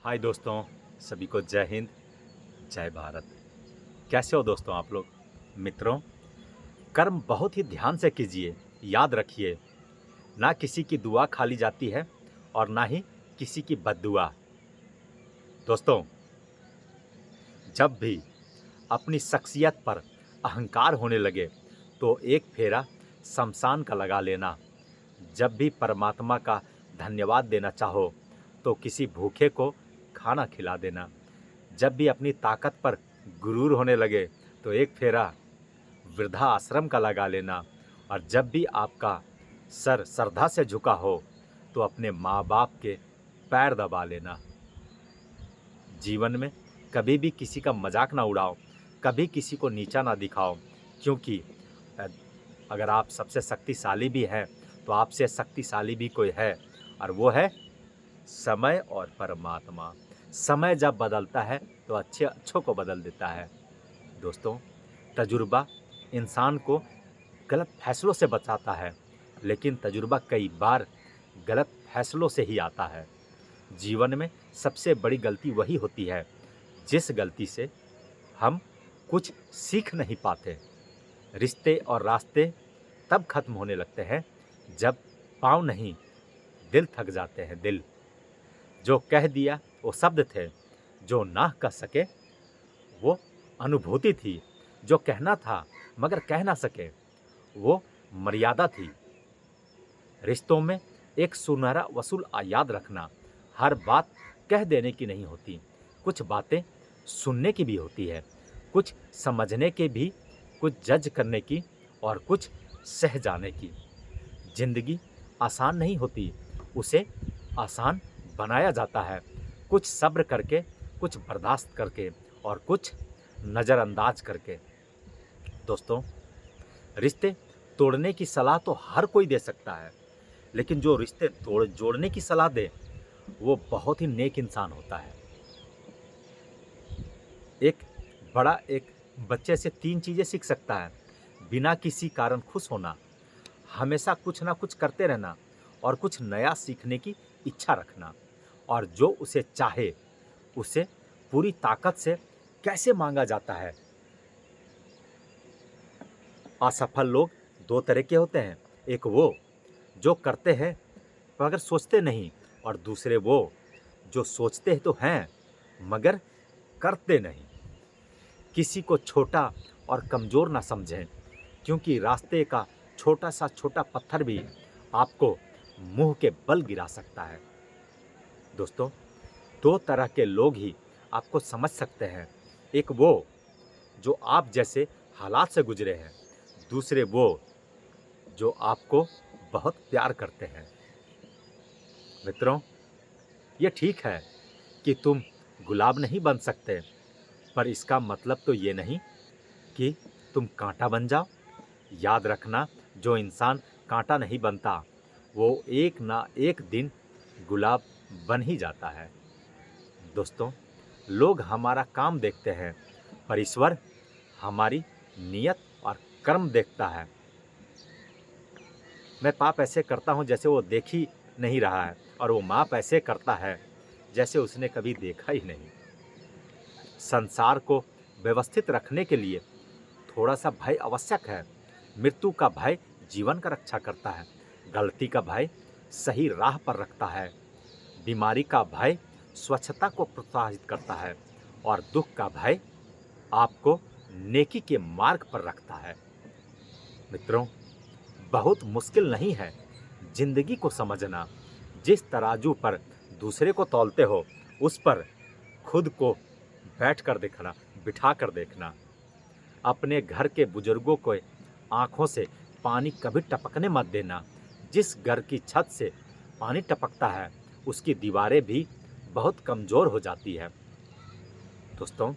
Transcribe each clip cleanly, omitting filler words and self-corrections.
हाय दोस्तों, सभी को जय हिंद, जय भारत। कैसे हो दोस्तों आप लोग? मित्रों, कर्म बहुत ही ध्यान से कीजिए। याद रखिए, ना किसी की दुआ खाली जाती है और ना ही किसी की बद्दुआ। दोस्तों, जब भी अपनी शख्सियत पर अहंकार होने लगे तो एक फेरा शमशान का लगा लेना। जब भी परमात्मा का धन्यवाद देना चाहो तो किसी भूखे को खाना खिला देना। जब भी अपनी ताकत पर गुरूर होने लगे तो एक फेरा वृद्धा आश्रम का लगा लेना। और जब भी आपका सर श्रद्धा से झुका हो तो अपने माँ बाप के पैर दबा लेना। जीवन में कभी भी किसी का मजाक ना उड़ाओ, कभी किसी को नीचा ना दिखाओ, क्योंकि अ, अगर आप सबसे शक्तिशाली भी हैं तो आपसे शक्तिशाली भी कोई है, और वो है समय और परमात्मा। समय जब बदलता है तो अच्छों को बदल देता है। दोस्तों, तजुर्बा इंसान को गलत फैसलों से बचाता है, लेकिन तजुर्बा कई बार गलत फैसलों से ही आता है। जीवन में सबसे बड़ी गलती वही होती है जिस गलती से हम कुछ सीख नहीं पाते। रिश्ते और रास्ते तब खत्म होने लगते हैं जब पाँव नहीं, दिल थक जाते हैं। दिल जो कह दिया वो शब्द थे, जो ना कह सके वो अनुभूति थी, जो कहना था मगर कह ना सके वो मर्यादा थी। रिश्तों में एक सुनहरा वसूल याद रखना, हर बात कह देने की नहीं होती। कुछ बातें सुनने की भी होती है, कुछ समझने के भी, कुछ जज करने की और कुछ सह जाने की। जिंदगी आसान नहीं होती, उसे आसान बनाया जाता है। कुछ सब्र करके, कुछ बर्दाश्त करके और कुछ नज़रअंदाज करके। दोस्तों, रिश्ते तोड़ने की सलाह तो हर कोई दे सकता है, लेकिन जो रिश्ते जोड़ने की सलाह दे वो बहुत ही नेक इंसान होता है। एक बड़ा एक बच्चे से 3 चीज़ें सीख सकता है: बिना किसी कारण खुश होना, हमेशा कुछ ना कुछ करते रहना और कुछ नया सीखने की इच्छा रखना, और जो उसे चाहे उसे पूरी ताकत से कैसे मांगा जाता है। असफल लोग 2 तरह के होते हैं, एक वो जो करते हैं मगर सोचते नहीं, और दूसरे वो जो सोचते तो हैं मगर करते नहीं। किसी को छोटा और कमज़ोर ना समझें, क्योंकि रास्ते का छोटा पत्थर भी आपको मुंह के बल गिरा सकता है। दोस्तों, 2 तरह के लोग ही आपको समझ सकते हैं, एक वो जो आप जैसे हालात से गुजरे हैं, दूसरे वो जो आपको बहुत प्यार करते हैं। मित्रों, ये ठीक है कि तुम गुलाब नहीं बन सकते, पर इसका मतलब तो ये नहीं कि तुम कांटा बन जाओ। याद रखना, जो इंसान कांटा नहीं बनता वो एक ना एक दिन गुलाब बन ही जाता है। दोस्तों, लोग हमारा काम देखते हैं, पर ईश्वर हमारी नीयत और कर्म देखता है। मैं पाप ऐसे करता हूँ जैसे वो देख ही नहीं रहा है, और वो माप ऐसे करता है जैसे उसने कभी देखा ही नहीं। संसार को व्यवस्थित रखने के लिए थोड़ा सा भय आवश्यक है। मृत्यु का भय जीवन का रक्षा करता है, गलती का भय सही राह पर रखता है, बीमारी का भय स्वच्छता को प्रोत्साहित करता है, और दुख का भय आपको नेकी के मार्ग पर रखता है। मित्रों, बहुत मुश्किल नहीं है जिंदगी को समझना। जिस तराजू पर दूसरे को तौलते हो उस पर खुद को बैठ कर देखना, बिठा कर देखना। अपने घर के बुजुर्गों को आंखों से पानी कभी टपकने मत देना। जिस घर की छत से पानी टपकता है उसकी दीवारें भी बहुत कमज़ोर हो जाती है। दोस्तों,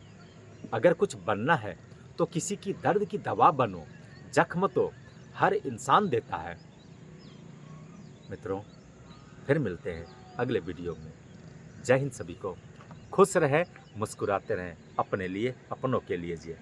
अगर कुछ बनना है तो किसी की दर्द की दवा बनो। जख्म तो हर इंसान देता है। मित्रों, फिर मिलते हैं अगले वीडियो में। जय हिंद सभी को। खुश रहें, मुस्कुराते रहें, अपने लिए अपनों के लिए जिए।